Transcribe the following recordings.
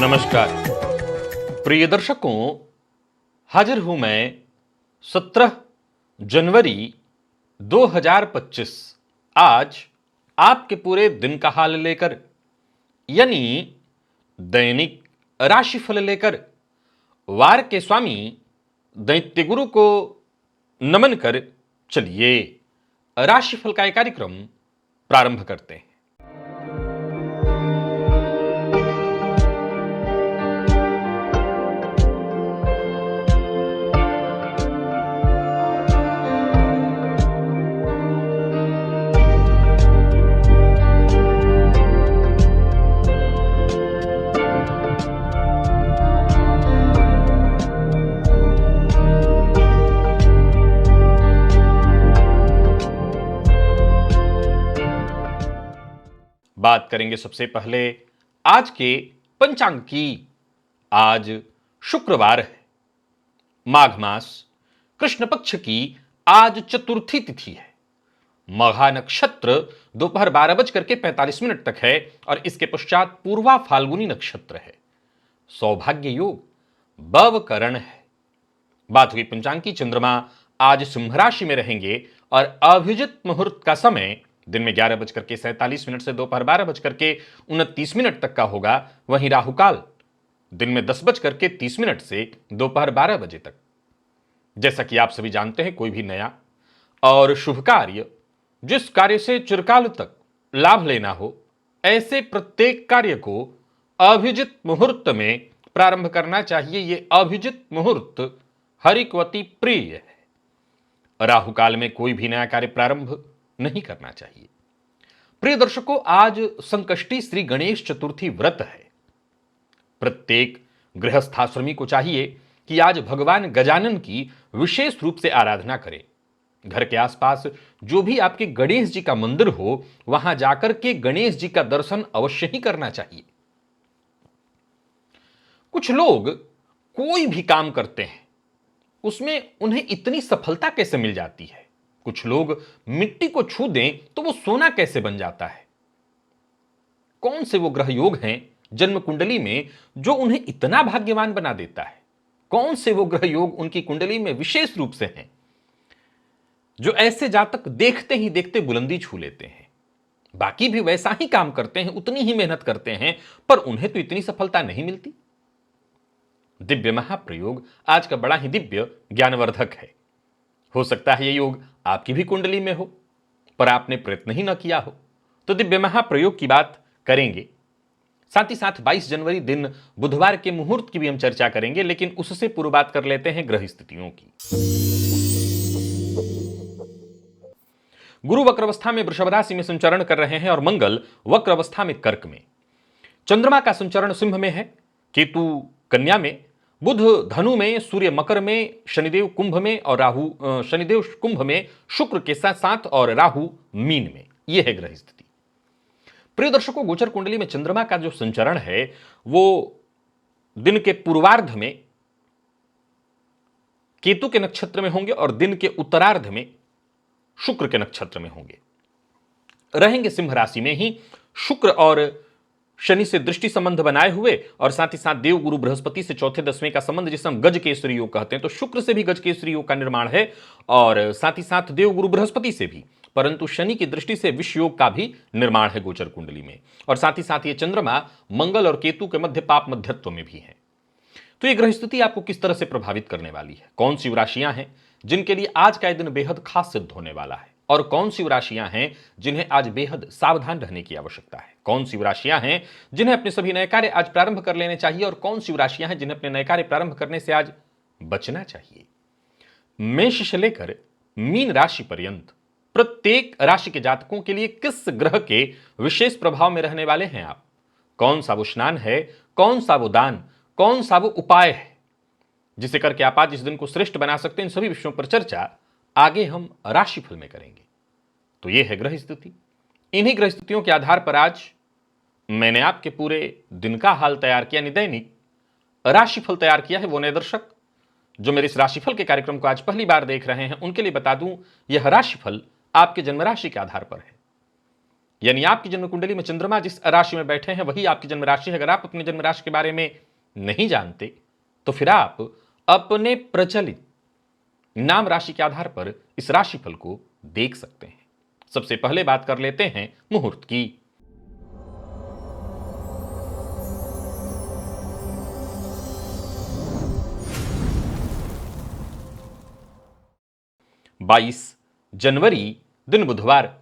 नमस्कार प्रिय दर्शकों, हाजिर हूं मैं 17 जनवरी 2025 आज आपके पूरे दिन का हाल लेकर, यानी दैनिक राशिफल लेकर। वार के स्वामी दैत्य गुरु को नमन कर चलिए राशिफल का एक कार्यक्रम प्रारंभ करते हैं। बात करेंगे सबसे पहले आज के पंचांग की। आज शुक्रवार है, माघ मास कृष्ण पक्ष की आज चतुर्थी तिथि है। मघा नक्षत्र दोपहर 12:45 तक है और इसके पश्चात पूर्वा फाल्गुनी नक्षत्र है। सौभाग्य योग बवकरण है। बात हुई पंचांग की। चंद्रमा आज सिंह राशि में रहेंगे और अभिजित मुहूर्त का समय दिन में 11:47 से दोपहर 12:29 तक का होगा। वहीं राहुकाल दिन में 10:30 से दोपहर 12 बजे तक। जैसा कि आप सभी जानते हैं, कोई भी नया और शुभ कार्य, जिस कार्य से चिरकाल तक लाभ लेना हो, ऐसे प्रत्येक कार्य को अभिजित मुहूर्त में प्रारंभ करना चाहिए। यह अभिजित मुहूर्त हरिकवती प्रिय है। राहुकाल में कोई भी नया कार्य प्रारंभ नहीं करना चाहिए। प्रिय दर्शकों, आज संकष्टी श्री गणेश चतुर्थी व्रत है। प्रत्येक गृहस्थाश्रमी को चाहिए कि आज भगवान गजानन की विशेष रूप से आराधना करें। घर के आसपास जो भी आपके गणेश जी का मंदिर हो, वहां जाकर के गणेश जी का दर्शन अवश्य ही करना चाहिए। कुछ लोग कोई भी काम करते हैं, उसमें उन्हें इतनी सफलता कैसे मिल जाती है। कुछ लोग मिट्टी को छू दें तो वो सोना कैसे बन जाता है। कौन से वो ग्रह योग हैं जन्म कुंडली में जो उन्हें इतना भाग्यवान बना देता है। कौन से वो ग्रह योग उनकी कुंडली में विशेष रूप से हैं जो ऐसे जातक देखते ही देखते बुलंदी छू लेते हैं। बाकी भी वैसा ही काम करते हैं, उतनी ही मेहनत करते हैं, पर उन्हें तो इतनी सफलता नहीं मिलती। दिव्य महाप्रयोग आज का बड़ा ही दिव्य ज्ञानवर्धक है। हो सकता है ये योग आपकी भी कुंडली में हो, पर आपने प्रयत्न ही न किया हो। तो दिव्य महाप्रयोग की बात करेंगे। साथ ही साथ 22 जनवरी दिन बुधवार के मुहूर्त की भी हम चर्चा करेंगे, लेकिन उससे पूर्व बात कर लेते हैं ग्रह स्थितियों की। गुरु वक्र अवस्था में वृषभ राशि में संचरण कर रहे हैं और मंगल वक्र अवस्था में कर्क में। चंद्रमा का संचरण सिंह में है, केतु कन्या में, बुध धनु में, सूर्य मकर में, शनिदेव कुंभ में और शनिदेव कुंभ में, शुक्र के साथ साथ और राहु मीन में। यह है ग्रह स्थिति। प्रिय दर्शकों, गोचर कुंडली में चंद्रमा का जो संचरण है वो दिन के पूर्वार्ध में केतु के नक्षत्र में होंगे और दिन के उत्तरार्ध में शुक्र के नक्षत्र में होंगे। रहेंगे सिंह राशि में ही। शुक्र और शनि से दृष्टि संबंध बनाए हुए और साथ ही साथ देव गुरु बृहस्पति से चौथे दसवें का संबंध, जिसे हम गज केसरी योग कहते हैं। तो शुक्र से भी गज केसरी योग का निर्माण है और साथ ही साथ देव गुरु बृहस्पति से भी, परंतु शनि की दृष्टि से विष योग का भी निर्माण है गोचर कुंडली में। और साथ ही साथ ये चंद्रमा मंगल और केतु के मध्य पाप मध्यत्व में भी है। तो ये ग्रह स्थिति आपको किस तरह से प्रभावित करने वाली है, कौन सी राशियां हैं जिनके लिए आज का दिन बेहद खास सिद्ध होने वाला है, और कौन सी राशियां हैं जिन्हें आज बेहद सावधान रहने की आवश्यकता है, कौन सी राशियां हैं जिन्हें अपने सभी नए कार्य आज प्रारंभ कर लेने चाहिए और कौन सी राशियां हैं जिन्हें अपने नए कार्य प्रारंभ करने से आज बचना चाहिए। मेष से लेकर मीन राशि पर्यंत प्रत्येक राशि के जातकों के लिए किस ग्रह के विशेष प्रभाव में रहने वाले हैं आप, कौन सा वो स्नान है, कौन सा वो दान, कौन सा वो उपाय है जिसे करके आप आज इस दिन को श्रेष्ठ बना सकते हैं। इन सभी विषयों पर चर्चा आगे हम राशिफल में करेंगे। तो यह है ग्रह स्थिति। इन्हीं ग्रह स्थितियों के आधार पर आज मैंने आपके पूरे दिन का हाल तैयार किया, दैनिक राशिफल तैयार किया है। वो नए दर्शक जो मेरे इस राशिफल के कार्यक्रम को आज पहली बार देख रहे हैं, उनके लिए बता दूं, यह राशिफल आपके जन्म राशि के आधार पर है। यानी आपकी जन्म कुंडली में चंद्रमा जिस राशि में बैठे हैं वही आपकी जन्म राशि है। अगर आप अपने जन्म राशि के बारे में नहीं जानते तो फिर आप अपने प्रचलित नाम राशि के आधार पर इस राशिफल को देख सकते हैं। सबसे पहले बात कर लेते हैं मुहूर्त की। बाईस जनवरी दिन बुधवार।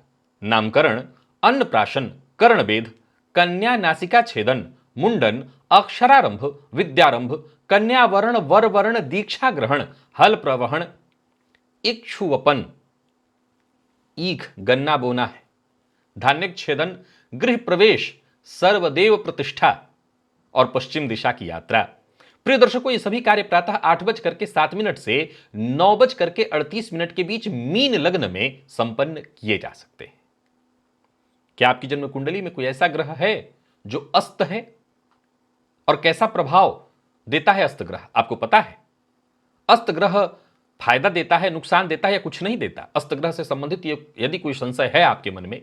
नामकरण, अन्नप्राशन, कर्णवेध, कन्या नासिका छेदन, मुंडन, अक्षरारंभ, विद्यारंभ, कन्या वर्ण, वर वर्ण, दीक्षा ग्रहण, हल प्रवहन, इक्षुवपन, ईख गन्ना बोना है, धान्य छेदन, गृह प्रवेश, सर्वदेव प्रतिष्ठा और पश्चिम दिशा की यात्रा। प्रिय दर्शकों, ये सभी कार्य प्रातः 8:07 से 9:38 के बीच मीन लग्न में संपन्न किए जा सकते हैं। क्या आपकी जन्म कुंडली में कोई ऐसा ग्रह है जो अस्त है? और कैसा प्रभाव देता है अस्त ग्रह, आपको पता है? अस्त ग्रह फायदा देता है, नुकसान देता है या कुछ नहीं देता? अस्त ग्रह से संबंधित यदि कोई संशय है आपके मन में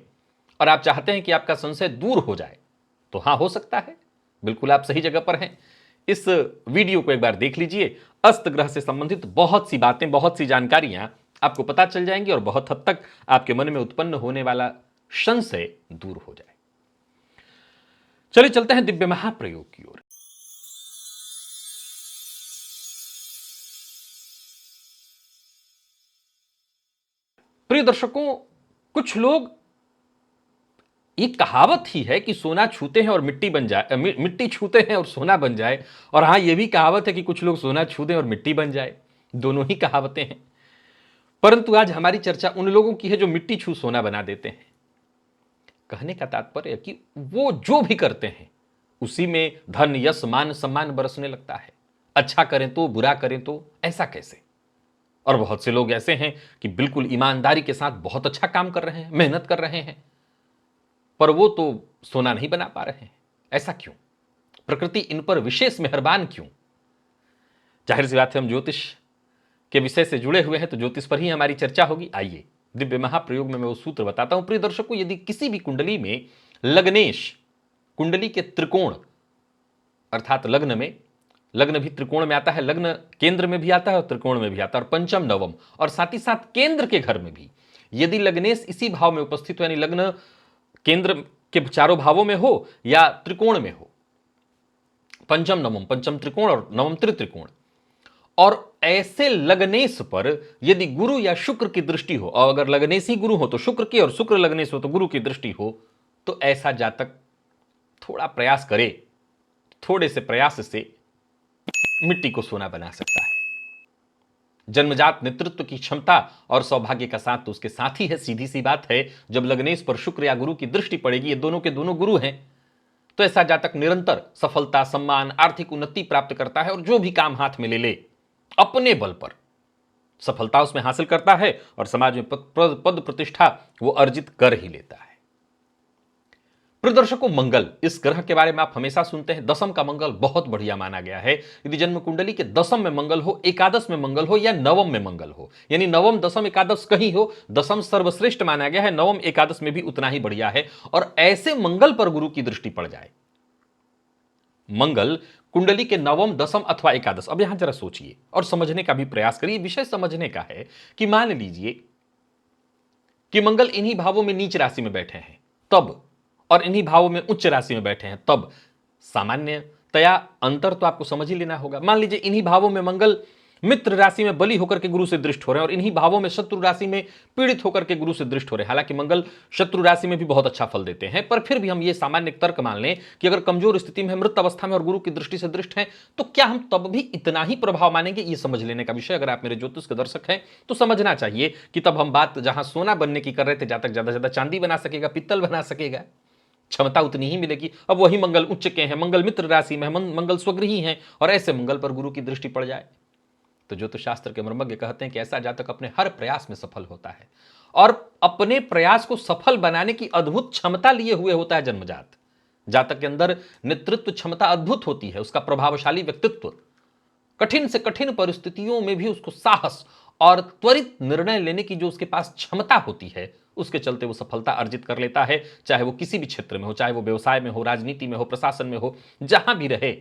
और आप चाहते हैं कि आपका संशय दूर हो जाए तो हां, हो सकता है। बिल्कुल आप सही जगह पर हैं। इस वीडियो को एक बार देख लीजिए। अस्त ग्रह से संबंधित बहुत सी बातें, बहुत सी जानकारियां आपको पता चल जाएंगी और बहुत हद तक आपके मन में उत्पन्न होने वाला संशय दूर हो जाए। चलिए चलते हैं दिव्य महाप्रयोग की ओर। प्रिय दर्शकों, कुछ लोग, ये कहावत ही है कि सोना छूते हैं और मिट्टी बन जाए, मिट्टी छूते हैं और सोना बन जाए। और हां, यह भी कहावत है कि कुछ लोग सोना छू दें और मिट्टी बन जाए। दोनों ही कहावतें हैं। परंतु आज हमारी चर्चा उन लोगों की है जो मिट्टी छू सोना बना देते हैं। कहने का तात्पर्य कि वो जो भी करते हैं उसी में धन, यश, मान, सम्मान बरसने लगता है। अच्छा करें तो, बुरा करें तो, ऐसा कैसे? और बहुत से लोग ऐसे हैं कि बिल्कुल ईमानदारी के साथ बहुत अच्छा काम कर रहे हैं, मेहनत कर रहे हैं, पर वो तो सोना नहीं बना पा रहे हैं। ऐसा क्यों? प्रकृति इन पर विशेष मेहरबान क्यों? जाहिर सी बात है, हम ज्योतिष के विषय से जुड़े हुए हैं तो ज्योतिष पर ही हमारी चर्चा होगी। आइए दिव्य महाप्रयोग में मैं वो सूत्र बताता हूं। प्रिय दर्शकों, यदि किसी भी कुंडली में लग्नेश, कुंडली के त्रिकोण, अर्थात लग्न में, लग्न भी त्रिकोण में आता है, लग्न केंद्र में भी आता है और त्रिकोण में भी आता है, और पंचम, नवम और साथ ही साथ केंद्र के घर में भी यदि लग्नेश इसी भाव में उपस्थित हो, यानी लग्न केंद्र के चारों भावों में हो या त्रिकोण में हो, पंचम नवम, पंचम त्रिकोण और नवम त्रित्रिकोण, और ऐसे लग्नेश पर यदि गुरु या शुक्र की दृष्टि हो, और अगर लग्नेश ही गुरु हो तो शुक्र की, और शुक्र लग्नेश हो तो गुरु की दृष्टि हो, तो ऐसा जातक थोड़ा प्रयास करे, थोड़े से प्रयास से मिट्टी को सोना बना सकता है। जन्मजात नेतृत्व की क्षमता और सौभाग्य का साथ तो उसके साथ ही है। सीधी सी बात है, जब लग्नेश पर शुक्र या गुरु की दृष्टि पड़ेगी, ये दोनों के दोनों गुरु हैं, तो ऐसा जातक निरंतर सफलता, सम्मान, आर्थिक उन्नति प्राप्त करता है और जो भी काम हाथ में ले ले अपने बल पर सफलता उसमें हासिल करता है और समाज में पद प्रतिष्ठा वो अर्जित कर ही लेता है। प्रिय दर्शकों, मंगल, इस ग्रह के बारे में आप हमेशा सुनते हैं। दशम का मंगल बहुत बढ़िया माना गया है। यदि जन्म कुंडली के दशम में मंगल हो, एकादश में मंगल हो या नवम में मंगल हो, यानी नवम, दशम, एकादश कहीं हो, दशम सर्वश्रेष्ठ माना गया है, नवम एकादश में भी उतना ही बढ़िया है। और ऐसे मंगल पर गुरु की दृष्टि पड़ जाए, मंगल कुंडली के नवम, दशम अथवा एकादश। अब यहां जरा सोचिए और समझने का भी प्रयास करिए। विषय समझने का है कि मान लीजिए कि मंगल इन्हीं भावों में नीच राशि में बैठे हैं तब, और इन्हीं भावों में उच्च राशि में बैठे हैं तब, सामान्यतया अंतर तो आपको समझ ही लेना होगा। मान लीजिए इन्हीं भावों में मंगल मित्र राशि में बली होकर के गुरु से दृष्ट हो रहे हैं और इन्हीं भावों में शत्रु राशि में पीड़ित होकर के गुरु से दृष्ट हो रहे हैं। हालांकि मंगल शत्रु राशि में भी बहुत अच्छा फल देते हैं, पर फिर भी हम ये सामान्य तर्क मान लें कि अगर कमजोर स्थिति में, मृत अवस्था में और गुरु की दृष्टि से दृष्ट हैं, तो क्या हम तब भी इतना ही प्रभाव मानेंगे? ये समझ लेने का विषय। अगर आप मेरे ज्योतिष के दर्शक हैं तो समझना चाहिए कि तब हम बात जहां सोना बनने की कर रहे थे, जातक ज्यादा ज्यादा चांदी बना सकेगा, पित्तल बना सकेगा, क्षमता उतनी ही मिलेगी। अब वही मंगल उच्च के हैं, मंगल मित्र राशि में, मंगल स्वगृही हैं, और ऐसे मंगल पर गुरु की दृष्टि पड़ जाए तो ज्योतिष शास्त्र के मर्मज्ञ कहते हैं कि ऐसा जातक अपने हर प्रयास में सफल होता है और अपने प्रयास को सफल बनाने की अद्भुत क्षमता लिए हुए होता है जन्मजात। जातक के अंदर नेतृत्व क्षमता अद्भुत होती है, उसका प्रभावशाली व्यक्तित्व, कठिन से कठिन परिस्थितियों में भी उसको साहस और त्वरित निर्णय लेने की जो उसके पास क्षमता होती है, उसके चलते वो सफलता अर्जित कर लेता है, चाहे वो किसी भी क्षेत्र में हो, चाहे वो व्यवसाय में हो, राजनीति में हो, प्रशासन में हो, जहां भी रहे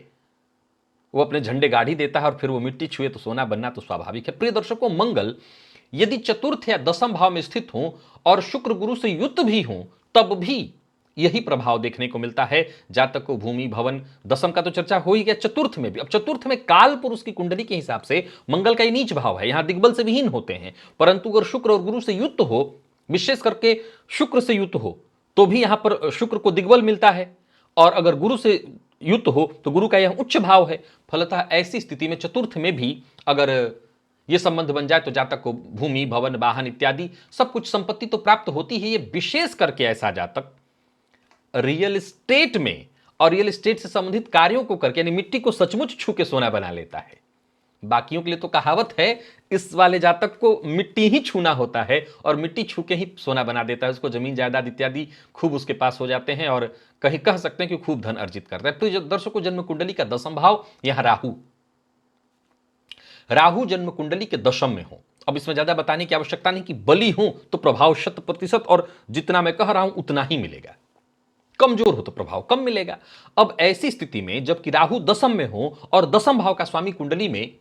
वो अपने झंडे गाड़ी देता है और फिर वो मिट्टी छुए तो सोना बनना तो स्वाभाविक है। प्रिय दर्शकों, मंगल यदि चतुर्थ या दसम भाव में स्थित हो और शुक्र गुरु से युक्त भी हो, तब भी यही प्रभाव देखने को मिलता है। जातक को भूमि, भवन, दसम का तो चर्चा हो ही गया, चतुर्थ में भी। अब चतुर्थ में काल पुरुष की कुंडली के हिसाब से मंगल का ये नीच भाव है, यहां दिग्बल से विहीन होते हैं, परंतु अगर शुक्र और गुरु से युक्त हो, विशेष करके शुक्र से युक्त हो, तो भी यहां पर शुक्र को दिग्बल मिलता है, और अगर गुरु से युक्त हो तो गुरु का यह उच्च भाव है। फलतः ऐसी स्थिति में चतुर्थ में भी अगर यह संबंध बन जाए तो जातक को भूमि, भवन, वाहन इत्यादि सब कुछ संपत्ति तो प्राप्त होती है। ये विशेष करके ऐसा जातक रियल एस्टेट में और रियल एस्टेट से संबंधित कार्यों को करके, यानी मिट्टी को सचमुच छू के सोना बना लेता है। बाकियों के लिए तो कहावत है, इस वाले जातक को मिट्टी ही छूना होता है और मिट्टी छू के ही सोना बना देता है। उसको जमीन जायदाद इत्यादि खूब उसके पास हो जाते हैं और कहीं कह सकते हैं कि खूब धन अर्जित करता है। तो दर्शकों, जन्म कुंडली का दसम भाव, यहां राहु जन्म कुंडली के दशम में हो। अब इसमें ज्यादा बताने की आवश्यकता नहीं कि बली हो तो प्रभाव 100%, और जितना मैं कह रहा हूं उतना ही मिलेगा। कमजोर हो तो प्रभाव कम मिलेगा। अब ऐसी स्थिति में जबकि राहु दसम में हो और दसम भाव का स्वामी कुंडली में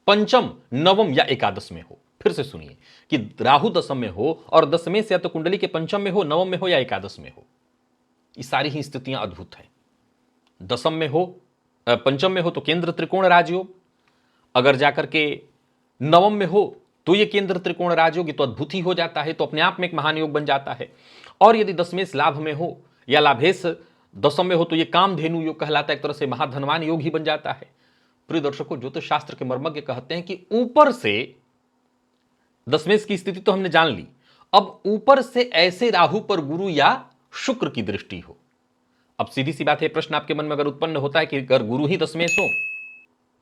पंचम, नवम या एकादश में हो, फिर से सुनिए कि राहु दसम में हो और दसवें से या तो कुंडली के पंचम में हो, नवम में हो या एकादश में हो, ये सारी ही स्थितियां अद्भुत हैं। दसम में हो, पंचम में हो तो केंद्र त्रिकोण राजयोग, अगर जाकर के नवम में हो तो ये केंद्र त्रिकोण राजयोग, तो अद्भुत ही हो जाता है, तो अपने आप में एक महान योग बन जाता है। और यदि दसमें लाभ में हो या लाभेश दसम में हो तो ये कामधेनु योग कहलाता है, एक तरह से महाधनवान योग ही बन जाता है। प्रिय दर्शकों, ज्योतिष शास्त्र के मर्मज्ञ कहते हैं कि ऊपर से दसमें की स्थिति तो हमने जान ली, अब ऊपर से ऐसे राहु पर गुरु या शुक्र की दृष्टि हो। अब सीधी सी बात है, प्रश्न आपके मन में अगर उत्पन्न होता है कि अगर गुरु ही दसमें हो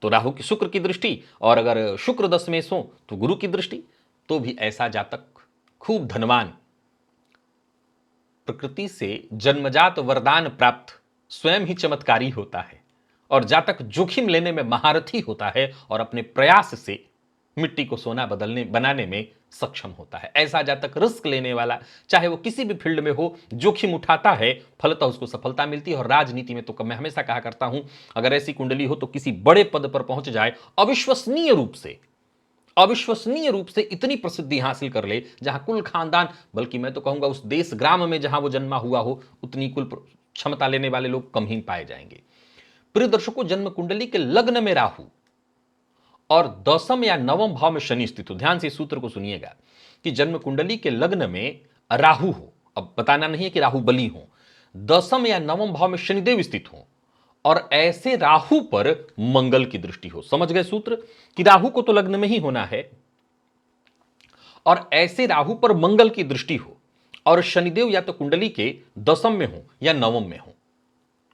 तो राहु की शुक्र की दृष्टि, और अगर शुक्र दसमें हो तो गुरु की दृष्टि, तो भी ऐसा जातक खूब धनवान, प्रकृति से जन्मजात वरदान प्राप्त, स्वयं ही चमत्कारी होता है, और जातक जोखिम लेने में महारथी होता है और अपने प्रयास से मिट्टी को सोना बनाने में सक्षम होता है। ऐसा जातक रिस्क लेने वाला, चाहे वो किसी भी फील्ड में हो, जोखिम उठाता है, फलतः उसको सफलता मिलती है। और राजनीति में तो मैं हमेशा कहा करता हूं, अगर ऐसी कुंडली हो तो किसी बड़े पद पर पहुंच जाए, अविश्वसनीय रूप से इतनी प्रसिद्धि हासिल कर ले, जहां कुल खानदान, बल्कि मैं तो कहूंगा उस देश ग्राम में जहां वो जन्मा हुआ हो, उतनी कुल क्षमता लेने वाले लोग कम ही पाए जाएंगे। प्रिय दर्शकों, जन्म कुंडली के लग्न में राहु और दसम या नवम भाव में शनि स्थित हो। ध्यान से इस सूत्र को सुनिएगा कि जन्म कुंडली के लग्न में राहु हो, अब बताना नहीं है कि राहु बली हो, दसम या नवम भाव में शनिदेव स्थित हो और ऐसे राहु पर मंगल की दृष्टि हो। समझ गए सूत्र कि राहु को तो लग्न में ही होना है, और ऐसे राहु पर मंगल की दृष्टि हो और शनिदेव या तो कुंडली के दसम में हो या नवम में हो,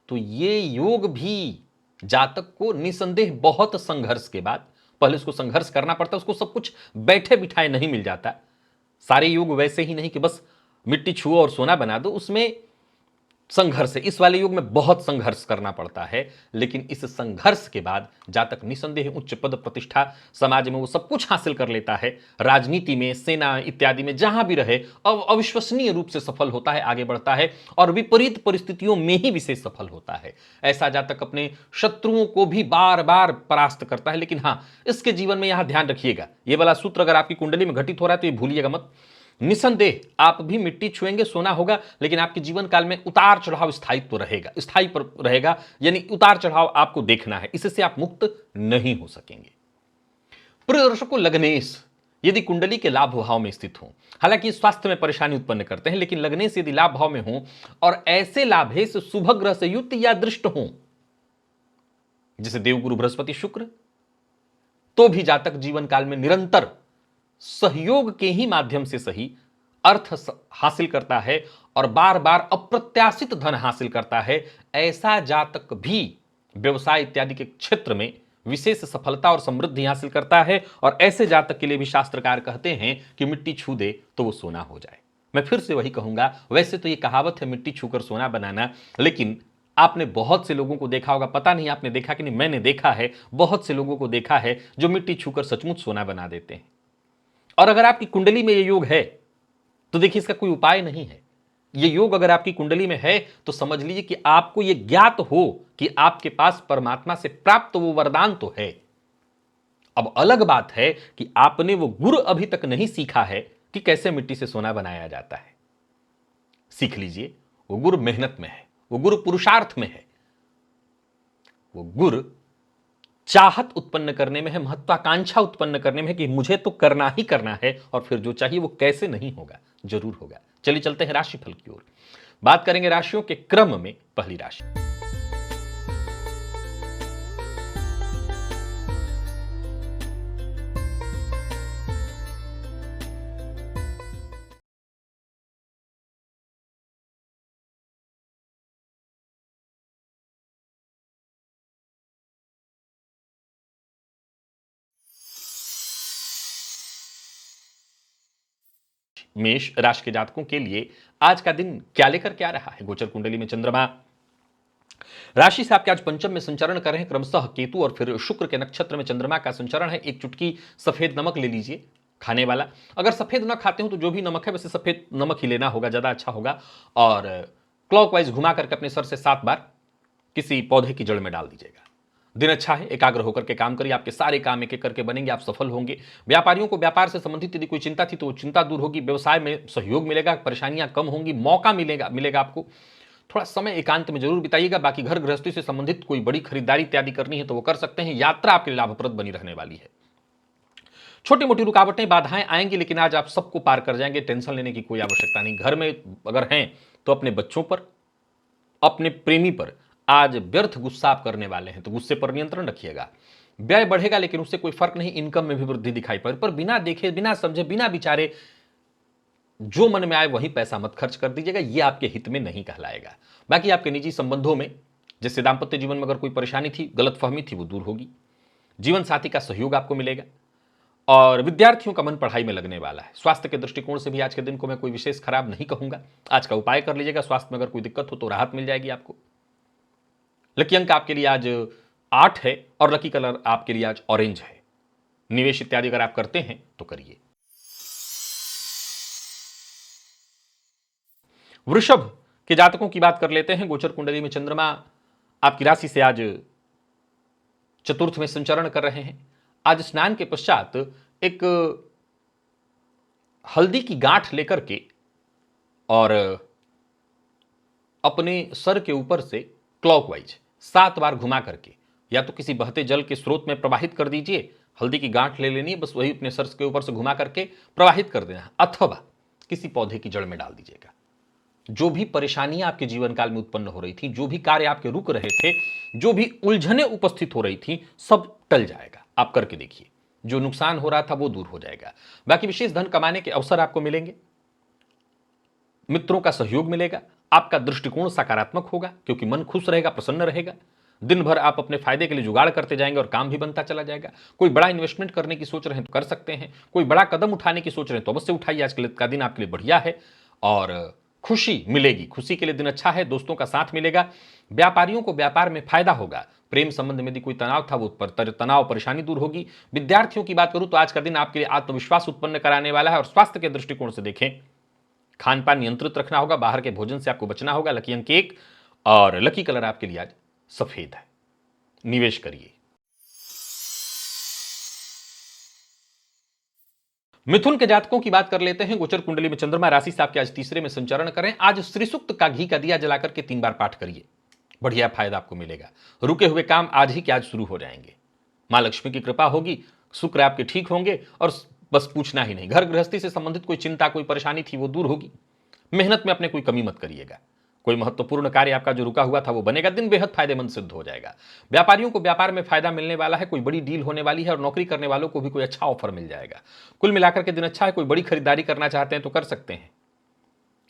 तो ये योग भी जातक को निसंदेह बहुत संघर्ष के बाद, पहले उसको संघर्ष करना पड़ता है, उसको सब कुछ बैठे बिठाए नहीं मिल जाता। सारे योग वैसे ही नहीं कि बस मिट्टी छुओ और सोना बना दो, उसमें संघर्ष है। इस वाले युग में बहुत संघर्ष करना पड़ता है, लेकिन इस संघर्ष के बाद जातक निसंदेह उच्च पद प्रतिष्ठा समाज में वो सब कुछ हासिल कर लेता है। राजनीति में, सेना इत्यादि में जहां भी रहे, अब अविश्वसनीय रूप से सफल होता है, आगे बढ़ता है और विपरीत परिस्थितियों में ही विशेष सफल होता है। ऐसा जातक अपने शत्रुओं को भी बार बार परास्त करता है। लेकिन हां, इसके जीवन में यहां ध्यान रखिएगा, ये वाला सूत्र अगर आपकी कुंडली में घटित हो रहा है तो ये भूलिएगा मत। निसंदेह आप भी मिट्टी छुएंगे, सोना होगा, लेकिन आपके जीवन काल में उतार चढ़ाव स्थायित्व रहेगा, स्थायी पर रहेगा, यानी उतार चढ़ाव आपको देखना है, इससे आप मुक्त नहीं हो सकेंगे। प्रिय दर्शकों, लग्नेश यदि कुंडली के लाभ भाव में स्थित हो, हालांकि स्वास्थ्य में परेशानी उत्पन्न करते हैं, लेकिन लग्नेश यदि लाभ भाव में हो और ऐसे लाभेश शुभ ग्रह से युक्त या दृष्ट हो, जैसे देवगुरु बृहस्पति शुक्र, तो भी जातक जीवन काल में निरंतर सहयोग के ही माध्यम से सही अर्थ हासिल करता है और बार बार अप्रत्याशित धन हासिल करता है। ऐसा जातक भी व्यवसाय इत्यादि के क्षेत्र में विशेष सफलता और समृद्धि हासिल करता है। और ऐसे जातक के लिए भी शास्त्रकार कहते हैं कि मिट्टी छू दे तो वो सोना हो जाए। मैं फिर से वही कहूंगा, वैसे तो ये कहावत है मिट्टी छूकर सोना बनाना, लेकिन आपने बहुत से लोगों को देखा होगा, पता नहीं आपने देखा कि नहीं, मैंने देखा है, बहुत से लोगों को देखा है जो मिट्टी छूकर सचमुच सोना बना देते हैं। और अगर आपकी कुंडली में यह योग है तो देखिए इसका कोई उपाय नहीं है। ये योग अगर आपकी कुंडली में है तो समझ लीजिए कि आपको यह ज्ञात हो कि आपके पास परमात्मा से प्राप्त वो वरदान तो है। अब अलग बात है कि आपने वो गुर अभी तक नहीं सीखा है कि कैसे मिट्टी से सोना बनाया जाता है। सीख लीजिए, वो गुर मेहनत में है, वो गुर पुरुषार्थ में है, वो गुर चाहत उत्पन्न करने में है, महत्वाकांक्षा उत्पन्न करने में है कि मुझे तो करना ही करना है और फिर जो चाहिए वो कैसे नहीं होगा, जरूर होगा। चलिए चलते हैं राशिफल की ओर। बात करेंगे राशियों के क्रम में। पहली राशि मेष राशि के जातकों के लिए आज का दिन क्या लेकर क्या रहा है। गोचर कुंडली में चंद्रमा राशि से आपके आज पंचम में संचरण कर रहे हैं, क्रमशः केतु और फिर शुक्र के नक्षत्र में चंद्रमा का संचरण है। एक चुटकी सफेद नमक ले लीजिए खाने वाला। अगर सफेद न खाते हो तो जो भी नमक है वैसे सफेद नमक ही लेना होगा, ज्यादा अच्छा होगा। और क्लॉकवाइज घुमा करके अपने सर से 7 बार किसी पौधे की जड़ में डाल दीजिएगा। दिन अच्छा है, एकाग्र होकर के काम करिए, आपके सारे काम एक एक करके बनेंगे, आप सफल होंगे। व्यापारियों को व्यापार से संबंधित यदि कोई चिंता थी तो वो चिंता दूर होगी, व्यवसाय में सहयोग मिलेगा, परेशानियां कम होंगी, मौका मिलेगा आपको। थोड़ा समय एकांत में जरूर बिताइएगा। बाकी घर गृहस्थी से संबंधित कोई बड़ी खरीदारी इत्यादि करनी है तो वो कर सकते हैं। यात्रा आपके लिए लाभप्रद बनी रहने वाली है। छोटी मोटी रुकावटें बाधाएं आएंगी लेकिन आज आप सबको पार कर जाएंगे, टेंशन लेने की कोई आवश्यकता नहीं। घर में अगर हैं तो अपने बच्चों पर, अपने प्रेमी पर आज व्यर्थ गुस्सा आप करने वाले हैं तो गुस्से पर नियंत्रण रखिएगा। व्यय बढ़ेगा लेकिन उससे कोई फर्क नहीं, इनकम में भी वृद्धि दिखाई पड़े, पर बिना देखे, बिना समझे, बिना विचारे जो मन में आए वही पैसा मत खर्च कर दीजिएगा, ये आपके हित में नहीं कहलाएगा। बाकी आपके निजी संबंधों में, जैसे दांपत्य जीवन में अगर कोई परेशानी थी, गलतफहमी थी, वो दूर होगी। जीवन साथी का सहयोग आपको मिलेगा और विद्यार्थियों का मन पढ़ाई में लगने वाला है। स्वास्थ्य के दृष्टिकोण से भी आज के दिन को मैं कोई विशेष खराब नहीं कहूंगा। आज का उपाय कर लीजिएगा, स्वास्थ्य में अगर कोई दिक्कत हो तो राहत मिल जाएगी आपको। लकी अंक आपके लिए आज 8 है और लकी कलर आपके लिए आज ऑरेंज है। निवेश इत्यादि अगर आप करते हैं तो करिए। वृषभ के जातकों की बात कर लेते हैं। गोचर कुंडली में चंद्रमा आपकी राशि से आज चतुर्थ में संचरण कर रहे हैं। आज स्नान के पश्चात एक हल्दी की गांठ लेकर के और अपने सर के ऊपर से क्लॉकवाइज 7 बार घुमा करके या तो किसी बहते जल के स्रोत में प्रवाहित कर दीजिए। हल्दी की गांठ ले लेनी है, बस वही अपने सर के ऊपर से घुमा करके प्रवाहित कर देना, अथवा किसी पौधे की जड़ में डाल दीजिएगा। जो भी परेशानियां आपके जीवन काल में उत्पन्न हो रही थी, जो भी कार्य आपके रुक रहे थे, जो भी उलझने उपस्थित हो रही थी, सब टल जाएगा। आप करके देखिए, जो नुकसान हो रहा था वो दूर हो जाएगा। बाकी विशेष धन कमाने के अवसर आपको मिलेंगे, मित्रों का सहयोग मिलेगा, आपका दृष्टिकोण सकारात्मक होगा क्योंकि मन खुश रहेगा, प्रसन्न रहेगा। दिन भर आप अपने फायदे के लिए जुगाड़ करते जाएंगे और काम भी बनता चला जाएगा। कोई बड़ा इन्वेस्टमेंट करने की सोच रहे हैं तो कर सकते हैं, कोई बड़ा कदम उठाने की सोच रहे हैं तो अवश्य उठाइए। आज का दिन आपके लिए बढ़िया है और खुशी मिलेगी, खुशी के लिए दिन अच्छा है, दोस्तों का साथ मिलेगा। व्यापारियों को व्यापार में फायदा होगा। प्रेम संबंध में यदि कोई तनाव था वो तनाव परेशानी दूर होगी। विद्यार्थियों की बात करूं तो आज का दिन आपके लिए आत्मविश्वास उत्पन्न कराने वाला है। और स्वास्थ्य के दृष्टिकोण से देखें, खान पान नियंत्रित रखना होगा, बाहर के भोजन से आपको बचना होगा। लकी अंक 1 और लकी कलर आपके लिए आज सफेद है। निवेश करिए। मिथुन के जातकों की बात कर लेते हैं। गोचर कुंडली में चंद्रमा राशि से आपके आज तीसरे में संचरण करें। आज श्री सूक्त का घी का दिया जलाकर के 3 बार पाठ करिए, बढ़िया फायदा आपको मिलेगा। रुके हुए काम आज ही के आज शुरू हो जाएंगे। मां लक्ष्मी की कृपा होगी, शुक्र आपके ठीक होंगे और बस पूछना ही नहीं। घर गृहस्थी से संबंधित कोई चिंता, कोई परेशानी थी वो दूर होगी। मेहनत में अपने कोई कमी मत करिएगा। कोई महत्वपूर्ण कार्य आपका जो रुका हुआ था वो बनेगा। दिन बेहद फायदेमंद सिद्ध हो जाएगा। व्यापारियों को व्यापार में फायदा मिलने वाला है, कोई बड़ी डील होने वाली है और नौकरी करने वालों को भी कोई अच्छा ऑफर मिल जाएगा। कुल मिलाकर के दिन अच्छा है। कोई बड़ी खरीदारी करना चाहते हैं तो कर सकते हैं।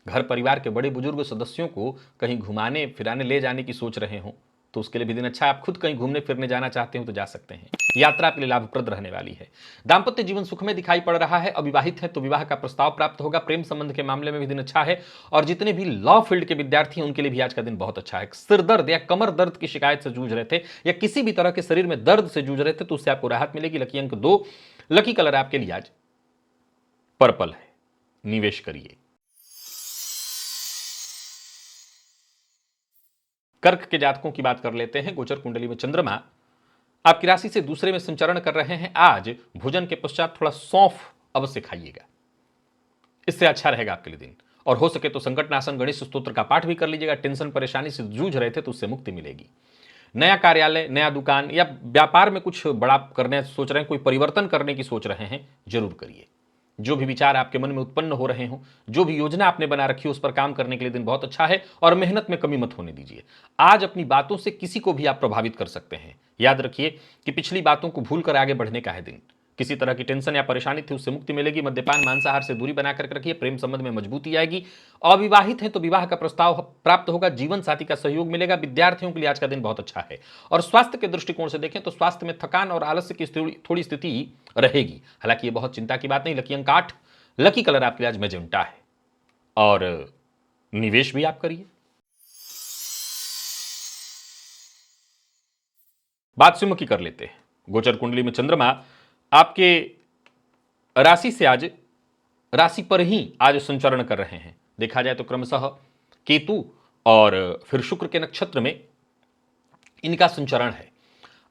घर परिवार के बड़े बुजुर्ग सदस्यों को कहीं घुमाने फिराने ले जाने की सोच रहे हो तो उसके लिए भी दिन अच्छा है। आप खुद कहीं घूमने फिरने जाना चाहते हो तो जा सकते हैं। यात्रा आपके लिए लाभप्रद रहने वाली है। दांपत्य जीवन सुख में दिखाई पड़ रहा है। अविवाहित है तो विवाह का प्रस्ताव प्राप्त होगा। प्रेम संबंध के मामले में भी दिन अच्छा है। और जितने भी लॉ फील्ड के विद्यार्थी हैं उनके लिए भी आज का दिन बहुत अच्छा है। सिर दर्द या कमर दर्द की शिकायत से जूझ रहे थे या किसी भी तरह के शरीर में दर्द से जूझ रहे थे तो उससे आपको राहत मिलेगी। लकी अंक 2, लकी कलर आपके लिए आज पर्पल है, निवेश करिए। कर्क के जातकों की बात कर लेते हैं। गोचर कुंडली में चंद्रमा आपकी राशि से दूसरे में संचरण कर रहे हैं। आज भोजन के पश्चात थोड़ा सौंफ अवश्य खाइएगा, इससे अच्छा रहेगा आपके लिए दिन। और हो सके तो संकटनाशन गणेश स्तोत्र का पाठ भी कर लीजिएगा। टेंशन परेशानी से जूझ रहे थे तो उससे मुक्ति मिलेगी। नया कार्यालय, नया दुकान या व्यापार में कुछ बड़ा करने सोच रहे हैं, कोई परिवर्तन करने की सोच रहे हैं, जरूर करिए। जो भी विचार आपके मन में उत्पन्न हो रहे हों, जो भी योजना आपने बना रखी हो, उस पर काम करने के लिए दिन बहुत अच्छा है। और मेहनत में कमी मत होने दीजिए। आज अपनी बातों से किसी को भी आप प्रभावित कर सकते हैं। याद रखिए कि पिछली बातों को भूलकर आगे बढ़ने का है दिन। किसी तरह की टेंशन या परेशानी थी उससे मुक्ति मिलेगी। मद्यपान मांसाहार से दूरी बना करके रखिए। प्रेम संबंध में मजबूती आएगी। अविवाहित है तो विवाह का प्रस्ताव प्राप्त होगा। जीवन साथी का सहयोग मिलेगा। विद्यार्थियों के लिए आज का दिन बहुत अच्छा है। और स्वास्थ्य के दृष्टिकोण से देखें तो स्वास्थ्य में थकान और आलस्य की थोड़ी स्थिति रहेगी। हालांकि ये बहुत चिंता की बात नहीं। लकी अंक 8, लकी कलर आपके लिए आज मैजेंटा है। और निवेश भी आप करिए। बात सिंह की कर लेते हैं। गोचर कुंडली में चंद्रमा आपके राशि से आज राशि पर ही आज संचरण कर रहे हैं। देखा जाए तो क्रमशः केतु और फिर शुक्र के नक्षत्र में इनका संचरण है।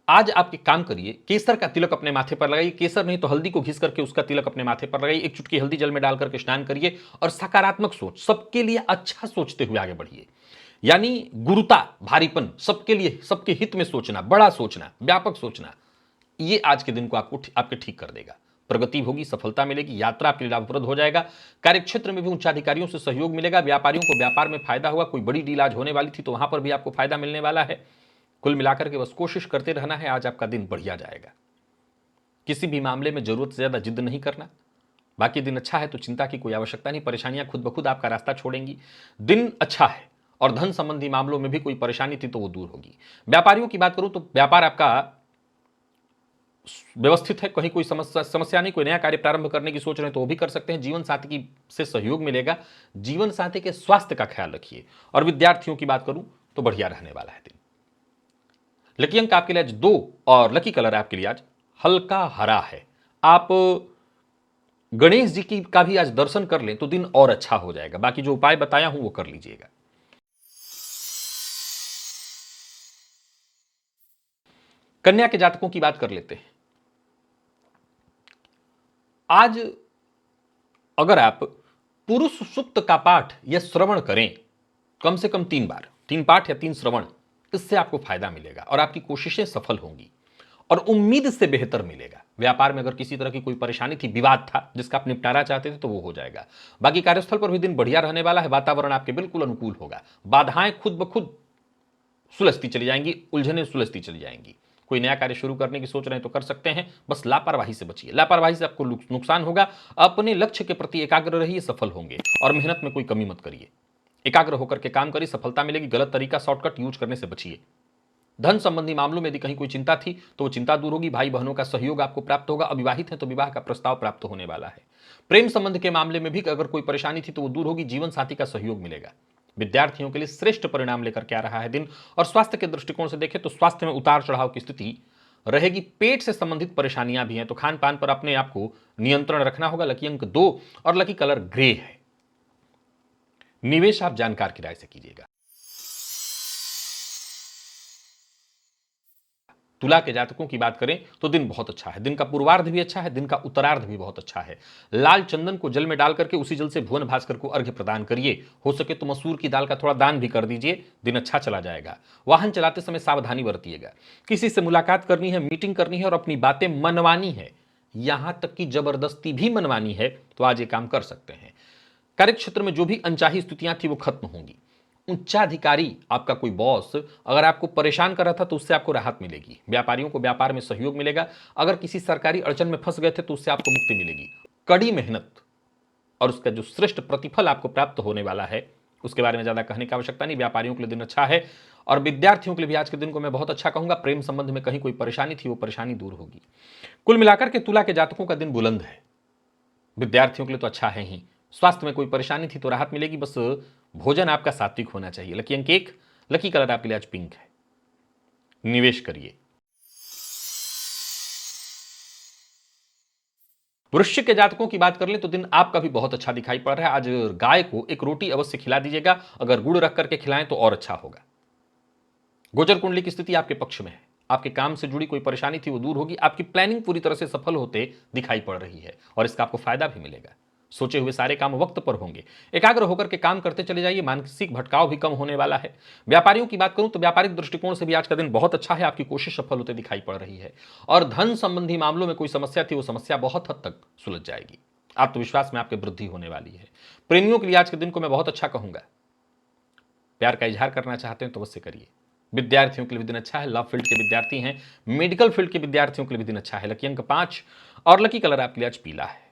आज आप एक काम करिए, केसर का तिलक अपने माथे पर लगाइए। केसर नहीं तो हल्दी को घिस करके उसका तिलक अपने माथे पर लगाइए। एक चुटकी हल्दी जल में डाल करके स्नान करिए और सकारात्मक सोच, सबके लिए अच्छा सोचते हुए आगे बढ़िए। यानी गुरुता, भारीपन, सबके लिए, सबके हित में सोचना, बड़ा सोचना, व्यापक सोचना, ये आज के दिन को आपके ठीक कर देगा। प्रगति होगी, सफलता मिलेगी, यात्रा आपके लिए लाभप्रद हो जाएगा। कार्यक्षेत्र में भी उच्चाधिकारियों से सहयोग मिलेगा। व्यापारियों को व्यापार में फायदा होगा। कोई बड़ी डील आज होने वाली थी तो वहां पर भी आपको फायदा मिलने वाला है। कुल मिलाकर के बस कोशिश करते रहना है। आज आपका दिन बढ़िया जाएगा। किसी भी मामले में जरूरत से ज्यादा जिद नहीं करना। बाकी दिन अच्छा है तो चिंता की कोई आवश्यकता नहीं। परेशानियां खुद ब खुद आपका रास्ता छोड़ेंगी। दिन अच्छा है। और धन संबंधी मामलों में भी कोई परेशानी थी तो वो दूर होगी। व्यापारियों की बात करूं तो व्यापार आपका व्यवस्थित है। कहीं कोई समस्या नहीं। कोई नया कार्य प्रारंभ करने की सोच रहे हैं तो वो भी कर सकते हैं। जीवन साथी की से सहयोग मिलेगा। जीवन साथी के स्वास्थ्य का ख्याल रखिए। और विद्यार्थियों की बात करूं तो बढ़िया रहने वाला है दिन। लकी अंक आपके लिए आज 2 और लकी कलर आपके लिए आज हल्का हरा है। आप गणेश जी की का भी आज दर्शन कर लें तो दिन और अच्छा हो जाएगा। बाकी जो उपाय बताया हूं वो कर लीजिएगा। कन्या के जातकों की बात कर लेते हैं। आज अगर आप पुरुष सुक्त का पाठ या श्रवण करें कम से कम 3 बार, 3 पाठ या 3 श्रवण, इससे आपको फायदा मिलेगा और आपकी कोशिशें सफल होंगी और उम्मीद से बेहतर मिलेगा। व्यापार में अगर किसी तरह की कोई परेशानी थी, विवाद था जिसका आप निपटारा चाहते थे तो वो हो जाएगा। बाकी कार्यस्थल पर भी दिन बढ़िया रहने वाला है। वातावरण आपके बिल्कुल अनुकूल होगा। बाधाएं खुद ब खुद सुलझती चली जाएंगी, उलझने सुलझती चली जाएंगी। कोई नया कार्य शुरू करने की सोच रहे हैं तो कर सकते हैं। बस लापरवाही से बचिए। लापरवाही से आपको नुकसान होगा। अपने लक्ष्य के प्रति एकाग्र रहिए, सफल होंगे। और मेहनत में कोई कमी मत करिए। एकाग्र होकर के काम करिए, सफलता मिलेगी। गलत तरीका, शॉर्टकट यूज करने से बचिए। धन संबंधी मामलों में यदि कहीं कोई चिंता थी तो वो चिंता दूर होगी। भाई बहनों का सहयोग आपको प्राप्त होगा। अविवाहित है तो विवाह का प्रस्ताव प्राप्त होने वाला है। प्रेम संबंध के मामले में भी अगर कोई परेशानी थी तो वो दूर होगी। जीवन साथी का सहयोग मिलेगा। विद्यार्थियों के लिए श्रेष्ठ परिणाम लेकर के आ रहा है दिन। और स्वास्थ्य के दृष्टिकोण से देखें तो स्वास्थ्य में उतार चढ़ाव की स्थिति रहेगी। पेट से संबंधित परेशानियां भी हैं तो खान पान पर अपने आप को नियंत्रण रखना होगा। लकी अंक 2 और लकी कलर ग्रे है। निवेश आप जानकार की राय से कीजिएगा। तुला के जातकों की बात करें तो दिन बहुत अच्छा है। दिन का पूर्वार्ध भी अच्छा है। दिन का उत्तरार्ध भी बहुत अच्छा है। लाल चंदन को जल में डाल करके उसी जल से भुवन भास्कर को अर्घ्य प्रदान करिए। हो सके तो मसूर की दाल का थोड़ा दान भी कर दीजिए। दिन अच्छा चला जाएगा। वाहन चलाते समय सावधानी बरतिएगा। किसी से मुलाकात करनी है, मीटिंग करनी है और अपनी बातें मनवानी है, यहां तक कि जबरदस्ती भी मनवानी है तो आज ये काम कर सकते हैं। कार्यक्षेत्र में जो भी अनचाही स्थितियां थी वो खत्म होंगी। उच्चाधिकारी, आपका कोई बॉस अगर आपको परेशान कर रहा था तो उससे आपको राहत मिलेगी। व्यापारियों को व्यापार में सहयोग मिलेगा। अगर किसी सरकारी अड़चन में फंस गए थे तो उससे आपको मुक्ति मिलेगी। कड़ी मेहनत और उसका जो श्रेष्ठ प्रतिफल आपको प्राप्त होने वाला है उसके बारे में ज्यादा कहने की आवश्यकता नहीं। व्यापारियों के लिए दिन अच्छा है और विद्यार्थियों के लिए भी आज के दिन को मैं बहुत अच्छा कहूंगा। प्रेम संबंध में कहीं कोई परेशानी थी, वो परेशानी दूर होगी। कुल मिलाकर के तुला के जातकों का दिन बुलंद है। विद्यार्थियों के लिए तो अच्छा है ही। स्वास्थ्य में कोई परेशानी थी तो राहत मिलेगी, बस भोजन आपका सात्विक होना चाहिए। लकी अंक 1, लकी कलर आपके लिए आज पिंक है। निवेश करिए। वृश्चिक के जातकों की बात कर लें तो दिन आपका भी बहुत अच्छा दिखाई पड़ रहा है। आज गाय को एक रोटी अवश्य खिला दीजिएगा, अगर गुड़ रख करके खिलाएं तो और अच्छा होगा। गोचर कुंडली की स्थिति आपके पक्ष में है। आपके काम से जुड़ी कोई परेशानी थी वो दूर होगी। आपकी प्लानिंग पूरी तरह से सफल होते दिखाई पड़ रही है और इसका आपको फायदा भी मिलेगा। सोचे हुए सारे काम वक्त पर होंगे। एकाग्र होकर के काम करते चले जाइए, मानसिक भटकाव भी कम होने वाला है। व्यापारियों की बात करूं तो व्यापारिक दृष्टिकोण से भी आज का दिन बहुत अच्छा है। आपकी कोशिश सफल होते दिखाई पड़ रही है और धन संबंधी मामलों में कोई समस्या थी वो समस्या बहुत हद तक सुलझ जाएगी। आत्मविश्वास में आपकी वृद्धि होने वाली है। प्रेमियों के लिए आज के दिन को मैं बहुत अच्छा कहूंगा। प्यार का इजहार करना चाहते हैं तो अवश्य करिए। विद्यार्थियों के लिए भी दिन अच्छा है। लव फील्ड के विद्यार्थी हैं, मेडिकल फील्ड के विद्यार्थियों के लिए भी दिन अच्छा है। लकी अंक 5 और लकी कलर आपके लिए आज पीला है।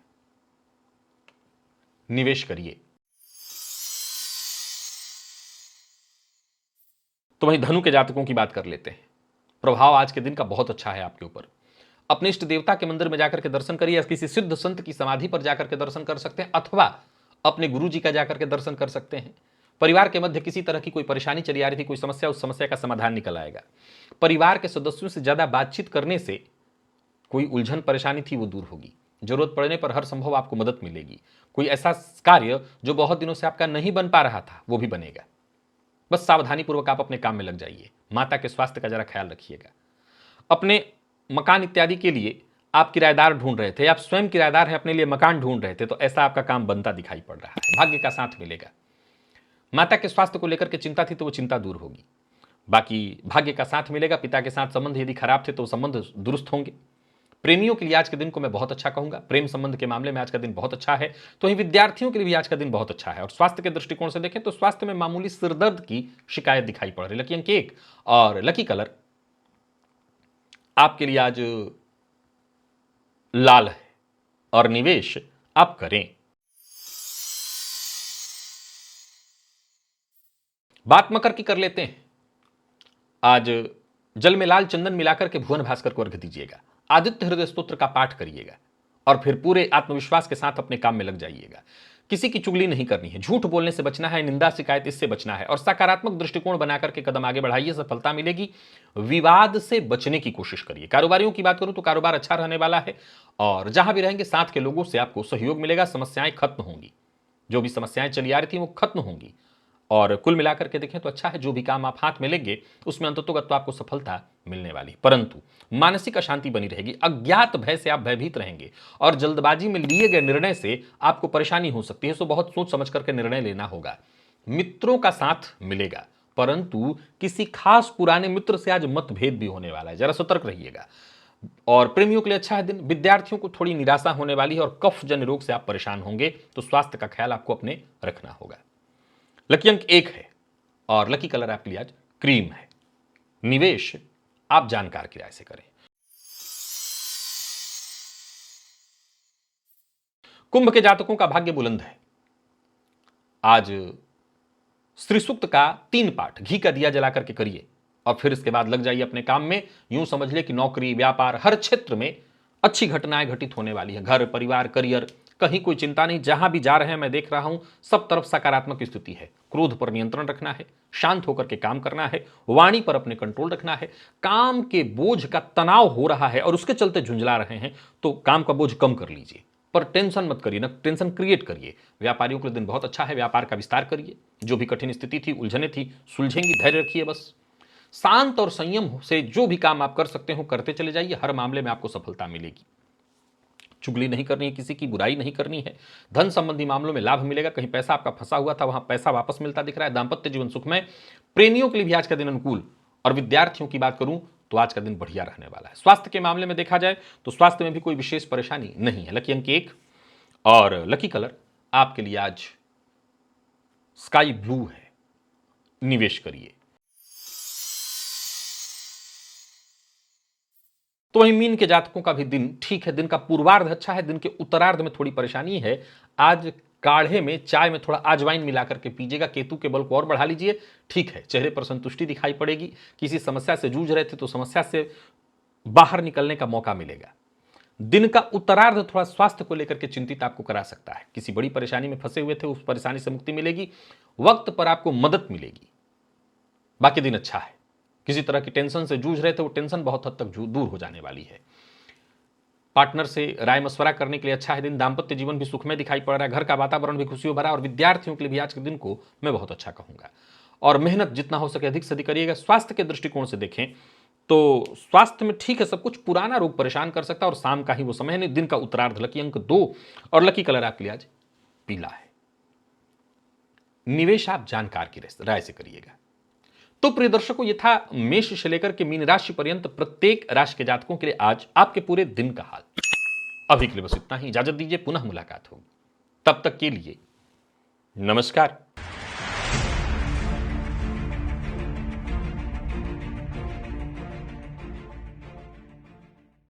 निवेश करिए। तो वहीं धनु के जातकों की बात कर लेते हैं। प्रभाव आज के दिन का बहुत अच्छा है आपके ऊपर। अपने इष्ट देवता के मंदिर में जाकर के दर्शन करिए, या किसी सिद्ध संत की समाधि पर जाकर के दर्शन कर सकते हैं, अथवा अपने गुरु जी का जाकर के दर्शन कर सकते हैं। परिवार के मध्य किसी तरह की कोई परेशानी चली आ रही थी, कोई समस्या, उस समस्या का समाधान निकल आएगा। परिवार के सदस्यों से ज्यादा बातचीत करने से कोई उलझन परेशानी थी वो दूर होगी। जरूरत पड़ने पर हर संभव आपको मदद मिलेगी। कोई ऐसा कार्य जो बहुत दिनों से आपका नहीं बन पा रहा था वो भी बनेगा। बस सावधानी पूर्वक आप अपने काम में लग जाइए। माता के स्वास्थ्य का जरा ख्याल रखिएगा। अपने मकान इत्यादि के लिए आप किराएदार ढूंढ रहे थे, आप स्वयं किराएदार हैं, अपने लिए मकान ढूंढ रहे थे, तो ऐसा आपका काम बनता दिखाई पड़ रहा है। भाग्य का साथ मिलेगा। माता के स्वास्थ्य को लेकर के चिंता थी तो वो चिंता दूर होगी। बाकी भाग्य का साथ मिलेगा। पिता के साथ संबंध यदि खराब थे तो संबंध दुरुस्त होंगे। प्रेमियों के लिए आज के दिन को मैं बहुत अच्छा कहूंगा। प्रेम संबंध के मामले में आज का दिन बहुत अच्छा है। तो ही विद्यार्थियों के लिए भी आज का दिन बहुत अच्छा है। और स्वास्थ्य के दृष्टिकोण से देखें तो स्वास्थ्य में मामूली सिरदर्द की शिकायत दिखाई पड़ रही है। लकी अंक 1 और लकी कलर आपके लिए आज लाल है और निवेश आप करें। बात मकर की कर लेते हैं। आज जल में लाल चंदन मिलाकर के भुवन भास्कर को अर्घ दीजिएगा। आदित्य हृदय स्तोत्र का पाठ करिएगा और फिर पूरे आत्मविश्वास के साथ अपने काम में लग जाइएगा। किसी की चुगली नहीं करनी है, झूठ बोलने से बचना है, निंदा शिकायत इससे बचना है और सकारात्मक दृष्टिकोण बनाकर के कदम आगे बढ़ाइए, सफलता मिलेगी। विवाद से बचने की कोशिश करिए। कारोबारियों की बात करूं तो कारोबार अच्छा रहने वाला है और जहां भी रहेंगे साथ के लोगों से आपको सहयोग मिलेगा। समस्याएं खत्म होंगी, जो भी समस्याएं चली आ रही थी वो खत्म होंगी। और कुल मिलाकर के देखें तो अच्छा है। जो भी काम आप हाथ में लेंगे उसमें अंततोगत तो आपको सफलता मिलने वाली, परंतु मानसिक अशांति बनी रहेगी। अज्ञात भय से आप भयभीत रहेंगे और जल्दबाजी में लिए गए निर्णय से आपको परेशानी हो सकती है। सो बहुत सोच समझ करके निर्णय लेना होगा। मित्रों का साथ मिलेगा, परंतु किसी खास पुराने मित्र से आज मतभेद भी होने वाला है, जरा सतर्क रहिएगा। और प्रेमियों के लिए अच्छा है दिन। विद्यार्थियों को थोड़ी निराशा होने वाली है और कफ जन्य रोग से आप परेशान होंगे, तो स्वास्थ्य का ख्याल आपको अपने रखना होगा। लकी अंक 1 है और लकी कलर आपके लिए आज क्रीम है। निवेश आप जानकार की राय से करें। कुंभ के जातकों का भाग्य बुलंद है। आज श्री सूक्त का 3 पाठ घी का दिया जला करके करिए और फिर इसके बाद लग जाइए अपने काम में। यूं समझ ले कि नौकरी, व्यापार, हर क्षेत्र में अच्छी घटनाएं घटित होने वाली है। घर, परिवार, करियर, कहीं कोई चिंता नहीं। जहां भी जा रहे हैं मैं देख रहा हूं सब तरफ सकारात्मक स्थिति है। क्रोध पर नियंत्रण रखना है, शांत होकर के काम करना है, वाणी पर अपने कंट्रोल रखना है। काम के बोझ का तनाव हो रहा है और उसके चलते झुंझला रहे हैं तो काम का बोझ कम कर लीजिए, पर टेंशन मत करिए, ना टेंशन क्रिएट करिए। व्यापारियों के लिए दिन बहुत अच्छा है। व्यापार का विस्तार करिए। जो भी कठिन स्थिति थी, उलझने थी, सुलझेंगी। धैर्य रखिए। बस शांत और संयम से जो भी काम आप कर सकते हो करते चले जाइए। हर मामले में आपको सफलता मिलेगी। चुगली नहीं करनी है, किसी की बुराई नहीं करनी है। धन संबंधी मामलों में लाभ मिलेगा। कहीं पैसा आपका फंसा हुआ था वहां पैसा वापस मिलता दिख रहा है। दांपत्य जीवन सुखमय। प्रेमियों के लिए भी आज का दिन अनुकूल और विद्यार्थियों की बात करूं तो आज का दिन बढ़िया रहने वाला है। स्वास्थ्य के मामले में देखा जाए तो स्वास्थ्य में भी कोई विशेष परेशानी नहीं है। लकी अंक 1 और लकी कलर आपके लिए आज स्काई ब्लू है। निवेश करिए। तो वहीं मीन के जातकों का भी दिन ठीक है। दिन का पूर्वार्ध अच्छा है, दिन के उत्तरार्ध में थोड़ी परेशानी है। आज काढ़े में चाय में थोड़ा अजवाइन मिलाकर के पीजिएगा, केतु के बल को और बढ़ा लीजिए, ठीक है, चेहरे पर संतुष्टि दिखाई पड़ेगी। किसी समस्या से जूझ रहे थे तो समस्या से बाहर निकलने का मौका मिलेगा। दिन का उत्तरार्ध थोड़ा स्वास्थ्य को लेकर के चिंतित आपको करा सकता है। किसी बड़ी परेशानी में फंसे हुए थे, उस परेशानी से मुक्ति मिलेगी, वक्त पर आपको मदद मिलेगी। बाकी दिन अच्छा है। किसी तरह की टेंशन से जूझ रहे थे, वो टेंशन बहुत हद तक दूर हो जाने वाली है। पार्टनर से राय मशवरा करने के लिए अच्छा है दिन। दाम्पत्य जीवन भी सुखमय दिखाई पड़ रहा है। घर का वातावरण भी खुशियों भरा, और विद्यार्थियों के लिए भी आज के दिन को मैं बहुत अच्छा कहूंगा। और मेहनत जितना हो सके अधिक से अधिक करिएगा। स्वास्थ्य के दृष्टिकोण से देखें तो स्वास्थ्य में ठीक है सब कुछ, पुराना रोग परेशान कर सकता है और शाम का ही वो समय है। नहीं, दिन का उत्तरार्ध। लकी अंक 2 और लकी कलर आपके लिए आज पीला है। निवेश आप जानकार की राय से करिएगा। तो प्रिय दर्शकों, ये था मेष से लेकर के मीन राशि पर्यंत प्रत्येक राशि के जातकों के लिए आज आपके पूरे दिन का हाल। अभी के लिए बस इतना ही। इजाजत दीजिए, पुनः मुलाकात होगी। तब तक के लिए नमस्कार।